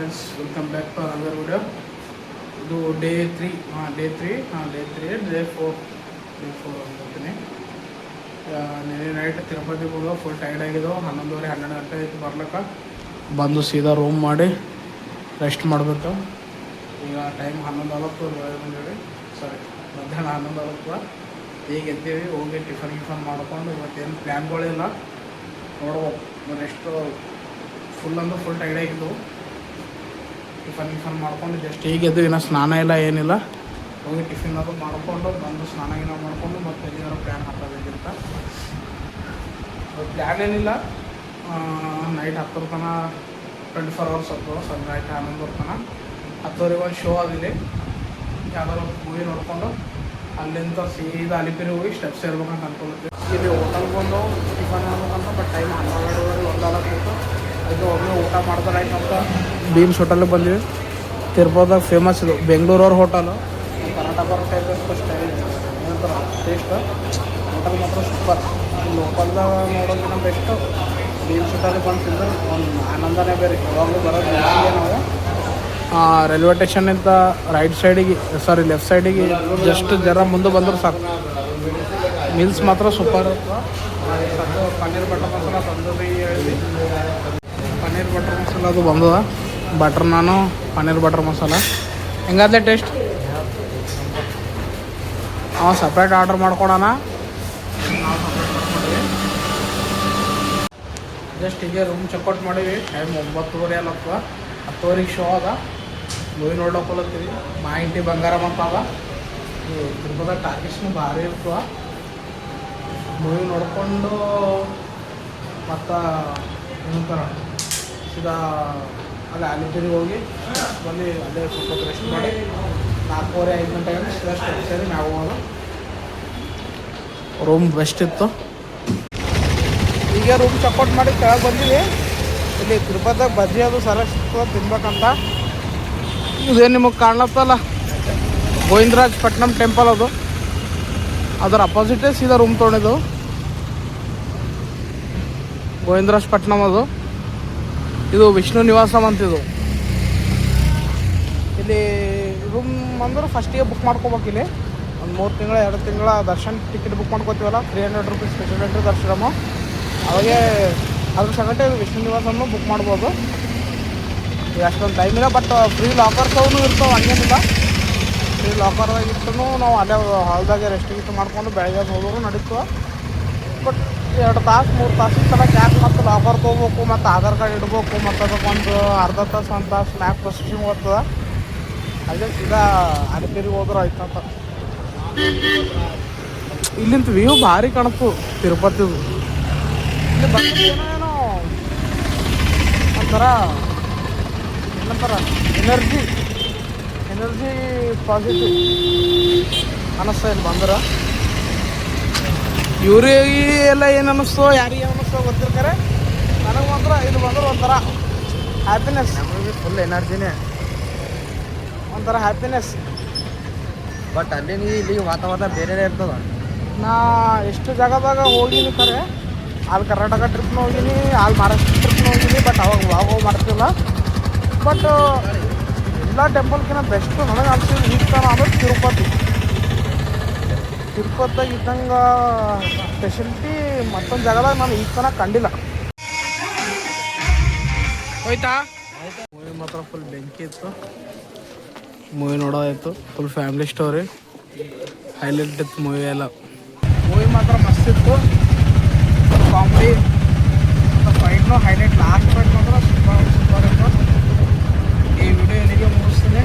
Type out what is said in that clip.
Friends, welcome back to another video. ಇದು day 3 day 4 ಅಂದ್ಕೊತೀನಿ. ನೆನೆ ನೈಟ್ ತಿರುಪತಿಗೆ ಹೋಗೋ ಫುಲ್ ಟೈರ್ಡ್ ಆಗಿದ್ದೋ. 11:30 12 ಗಂಟೆ ಆಯಿತು ಬರ್ಲಿಕ್ಕೆ. ಬಂದು ಸೀದಾ ರೂಮ್ ಮಾಡಿ ರೆಸ್ಟ್ ಮಾಡಬೇಕು. ಈಗ ಟೈಮ್ 11:40 ಸಾರಿ ಮಧ್ಯಾಹ್ನ 11:40. ಈಗ ಎದ್ದೀವಿ, ಹೋಗಿ ಟಿಫನ್ ಮಾಡ್ಕೊಂಡು ಇವತ್ತೇನು ಪ್ಲ್ಯಾನ್ಗಳಿಲ್ಲ, ನೋಡ್ಬೇಕು. ರೆಸ್ಟು ಫುಲ್ ಟೈರ್ಡ್ ಆಗಿದ್ದವು. ಟಿಫನ್ ಮಾಡ್ಕೊಂಡು ಜಸ್ಟ್ ಈಗ ಎದ್ದು, ಇನ್ನೂ ಸ್ನಾನ ಇಲ್ಲ ಏನಿಲ್ಲ. ಹೋಗಿ ಟಿಫಿನ್ ಅದು ಮಾಡಿಕೊಂಡು ಬಂದು ಸ್ನಾನ ಮಾಡಿಕೊಂಡು ಮತ್ತೆ ಎಲ್ಲಿಗಾರ ಪ್ಲ್ಯಾನ್ ಹಾಕೋಬೇಕಿಂತ. ಪ್ಲ್ಯಾನ್ ಏನಿಲ್ಲ. ನೈಟ್ 10 ತನಕ 24 hours ಆಗ್ತದೆ. ಸ್ವಲ್ಪ ನೈಟ್ 11 ತನಕ 10:30 ಒಂದು ಶೋ ಆಗಿದೆ. ಯಾವ್ದಾದ್ರು ಮೂವಿ ನೋಡಿಕೊಂಡು ಅಲ್ಲಿಂದ ಸೀದಾ ಅಲಿಪಿರಿ ಹೋಗಿ ಸ್ಟೆಪ್ಸ್ ಇರ್ಬೇಕಂತ ಅನ್ಕೊಳ್ತೀವಿ. ಇಲ್ಲಿ ಹೋಟೆಲ್ಗೆ ಬಂದು ಟಿಫನ್ ಮಾಡ್ಬೇಕಂತ, ಬಟ್ ಟೈಮ್ 12:30 1:00 ಅದು ಒಮ್ಮೆ ಊಟ ಮಾಡ್ತಾರೆ ಆಯ್ತು ಅಂತ ಬೀಮ್ಸ್ ಹೋಟೆಲ್ಗೆ ಬಂದ್ವಿ. ತಿರುಪತಿದಾಗ ಫೇಮಸ್ ಇದು ಬೆಂಗಳೂರವ್ರ ಹೋಟೆಲು. ಕರ್ನಾಟಕ ಟೈಪ್ ಸ್ಟೈಲ್ ಏನಂತಾರೆ ಟೇಸ್ಟ್. ಹೋಟೆಲ್ ಮಾತ್ರ ಸೂಪರ್. ಲೋಕಲ್ದಾಗ ನೋಡೋದನ್ನ ಬೆಸ್ಟು. ಬೀಮ್ಸ್ ಹೋಟೆಲ್ಗೆ ಬಂದು ತಿಂದ್ರೆ ಒಂದು ಆನಂದನೇ ಬೇರೆ. ಯಾವಾಗಲೂ ಬರೋದು ನಾವು ರೈಲ್ವೆ ಸ್ಟೇಷನ್ನಿಂದ ಲೆಫ್ಟ್ ಸೈಡಿಗೆ ಜಸ್ಟ್ ಜರ ಮುಂದೆ ಬಂದ್ರೆ ಸಾಕು. ಮೀಲ್ಸ್ ಮಾತ್ರ ಸೂಪರ್ ಇರ್ತದೆ. ಸಾಕು. ಪನ್ನೀರ್ ಬಟರ್ ಮಸಾಲ ತಂದೂರಿ ಹೇಳಿ, ಪನ್ನೀರ್ ಬಟರ್ ಮಸಾಲ ಅದು ಬಂದದ. ಬಟರ್ ನಾನು ಪನ್ನೀರ್ ಬಟರ್ ಮಸಾಲ ಹೆಂಗಾದ್ರೆ ಟೇಸ್ಟ್. ಸಪ್ರೇಟ್ ಆರ್ಡ್ರ್ ಮಾಡ್ಕೊಳೋಣ. ಜಸ್ಟ್ ಹೀಗೆ ರೂಮ್ ಚೆಕ್ಔಟ್ ಮಾಡೀವಿ. ಟೈಮ್ 9:30 ಅಲ್ಲಪ್ಪ. 10:00 ಶೋ ಅದ. ಮೂವಿ ನೋಡೋಕೆ ಹೋಗ್ತೀವಿ. ಮಾ ಇಂಟಿ ಬಂಗಾರ ಅಂತ ಅದ. ತಿರುಪತಿ ಟಾಕೀಸ್ನು ಭಾರಿ ಇರ್ತವ. ಮೂವಿ ನೋಡಿಕೊಂಡು ಮತ್ತು ಏನಂತಾರ ಸೀದಾ ಅಲ್ಲೇ ಅಲಿಪಿರಿಗೆ ಹೋಗಿ ಬಂದು ಅಲ್ಲೇ ಸ್ವಲ್ಪ ರೆಸ್ಟ್ ಮಾಡಿ 4:30 5 ಗಂಟೆಗೆ ಸೀದಾ ಸ್ಟೆಪ್ ಸೇರಿ ನಾವು ಹೋಗೋದು. ರೂಮ್ ಬೆಸ್ಟ್ ಇತ್ತು. ಈಗ ರೂಮ್ ಚೆಕ್ಔಟ್ ಮಾಡಿ ಕೆಳಗೆ ಬಂದೀವಿ. ಇಲ್ಲಿ ತಿರುಪತಿಯಾಗ ಬಜ್ಜಿ ಅದು ಸರ ಸಿಗ್ತದೆ ತಿನ್ಬೇಕಂತ. ಇದೇನು ನಿಮಗೆ ಕಾಣ್ಲತ್ತಲ್ಲ ಗೋವಿಂದರಾಜಪಟ್ನಂ ಟೆಂಪಲ್. ಅದು ಅದರ ಅಪೋಸಿಟೇ ಸೀದಾ ರೂಮ್ ತೊಗೊಂಡಿದ್ದು. ಗೋವಿಂದರಾಜಪಟ್ನಂ ಅದು. ಇದು ವಿಷ್ಣು ನಿವಾಸಂ ಅಂತಿದ್ದು. ಇಲ್ಲಿ ರೂಮ್ ಅಂದ್ರೆ ಫಸ್ಟಿಗೆ ಬುಕ್ ಮಾಡ್ಕೋಬೇಕು. ಇಲ್ಲಿ ಒಂದು 3 ತಿಂಗಳ 2 ತಿಂಗಳ ದರ್ಶನ ಟಿಕೆಟ್ ಬುಕ್ ಮಾಡ್ಕೋತೀವಲ್ಲ, 300 ರೂಪೀಸ್ ಸ್ಪೆಷಲ್ ಎಂಟ್ರಿ ದರ್ಶನಮು. ಅವಾಗೆ ಅದ್ರ ಸಂಗಟೆ ವಿಷ್ಣು ನಿವಾಸನ್ನು ಬುಕ್ ಮಾಡ್ಬೋದು. ಅಷ್ಟೊಂದು ಟೈಮ್ ಇಲ್ಲ, ಬಟ್ ಫ್ರೀ ಲಾಕರ್ಸ್ ಅವನು ಇರ್ತಾವೆ, ಹಂಗೇನಿಲ್ಲ. ಫ್ರೀ ಲಾಕರ್ದಾಗ ಇಟ್ಟು ನಾವು ಅಲ್ಲೇ ಹಾಲ್ದಾಗೆ ರೆಸ್ಟ್ ಗಿಟ್ಟು ಮಾಡ್ಕೊಂಡು ಬೆಳಗ್ಗೆ ಹೋಗೋರು ನಡೀತವೆ. ಬಟ್ 2 ತಾಸು 3 ತಾಸಿನ ತನಕ ಕ್ಯಾಶ್ ಮತ್ತು ಲಾಕರ್ ತೊಗೋಬೇಕು, ಮತ್ತು ಆಧಾರ್ ಕಾರ್ಡ್ ಇಡ್ಬೇಕು, ಮತ್ತು ಅದಕ್ಕೊಂದು ಅರ್ಧ ತಾಸು 1 ತಾಸು ಸ್ನ್ಯಾಪ್ ಪ್ರೊಸೆಸಿಂಗ್ ಹೋಗ್ತದೆ. ಅಲ್ಲೇ ಸೀದಾ ಅಲಿಪಿರಿಗೆ ಹೋದ್ರೆ ಆಯ್ತಂತ. ಇಲ್ಲಿಂದ ವ್ಯೂ ಭಾರಿ ಕಾಣತ್ತು ತಿರುಪತಿದು. ಇಲ್ಲಿ ಬಂದು ಏನೋ ಒಂಥರ ಏನಂತಾರ ಎನರ್ಜಿ ಪಾಸಿಟಿವ್ ಅನ್ನಿಸ್ತಾ ಇಲ್ಲಿ ಬಂದ್ರೆ. ಇವ್ರಿಗೆ ಎಲ್ಲ ಏನು ಅನ್ನಿಸ್ತೋ ಯಾರಿಗೆ ಅನ್ನಿಸ್ತೋ ಗೊತ್ತಿರ್ತಾರೆ. ನನಗೆ ಮಾತ್ರ ಇಲ್ಲಿ ಬಂದ್ರೆ ಒಂಥರ ಹ್ಯಾಪಿನೆಸ್. ನಮಗೆ ಫುಲ್ ಎನರ್ಜಿನೇ, ಒಂಥರ ಹ್ಯಾಪಿನೆಸ್. ಬಟ್ ಅಲ್ಲಿ ಇಲ್ಲಿ ವಾತಾವರಣ ಬೇರೆನೇ ಇರ್ತದ. ನಾ ಎಷ್ಟು ಜಾಗದಾಗ ಹೋಗಿನಿ ಖರೆ. ಅಲ್ಲಿ ಕರ್ನಾಟಕ ಟ್ರಿಪ್ನ ಹೋಗಿನಿ, ಅಲ್ಲಿ ಮಹಾರಾಷ್ಟ್ರ ಟ್ರಿಪ್ನ ಹೋಗಿನಿ, ಬಟ್ ಅವಾಗ ಮಾಡ್ತಿಲ್ಲ. ಬಟ್ ಎಲ್ಲ ಟೆಂಪಲ್ಗಿಂತ ಬೆಸ್ಟು ನನಗೆ ಅನ್ಸಿದ್ದು ಈಗ ತನ ಅಂದ್ರೆ ತಿರುಪತಿಯಾಗ ಇದ್ದಂಗೆ ಸ್ಪೆಷಲಿಟಿ ಮತ್ತೊಂದು ಜಾಗದಾಗ ನಾನು ಈಗ ತನಕ ಕಂಡಿಲ್ಲ. ಹೋಯ್ತಾ ಮೂವಿ ಮಾತ್ರ ಫುಲ್ ಬೆಂಕಿ ಇತ್ತು. ಮೂವಿ ನೋಡೋದಾಯ್ತು. ಫುಲ್ ಫ್ಯಾಮಿಲಿ ಸ್ಟೋರಿ ಹೈಲೈಟ್ ಇತ್ತು ಮೂವಿ ಎಲ್ಲ. ಮೂವಿ ಮಾತ್ರ ಮಸ್ತ್ ಇತ್ತು. ಕಾಮಿಡಿ ಮತ್ತು ಫೈಟ್ನು ಹೈಲೈಟ್. ಲಾಸ್ಟ್ ಫೈಟ್ ಮಾತ್ರ ಸೂಪರ್ ಇತ್ತು. ಈ ವಿಡಿಯೋ ಇಲ್ಲಿಗೆ ಮುಗಿಸ್ತೀನಿ.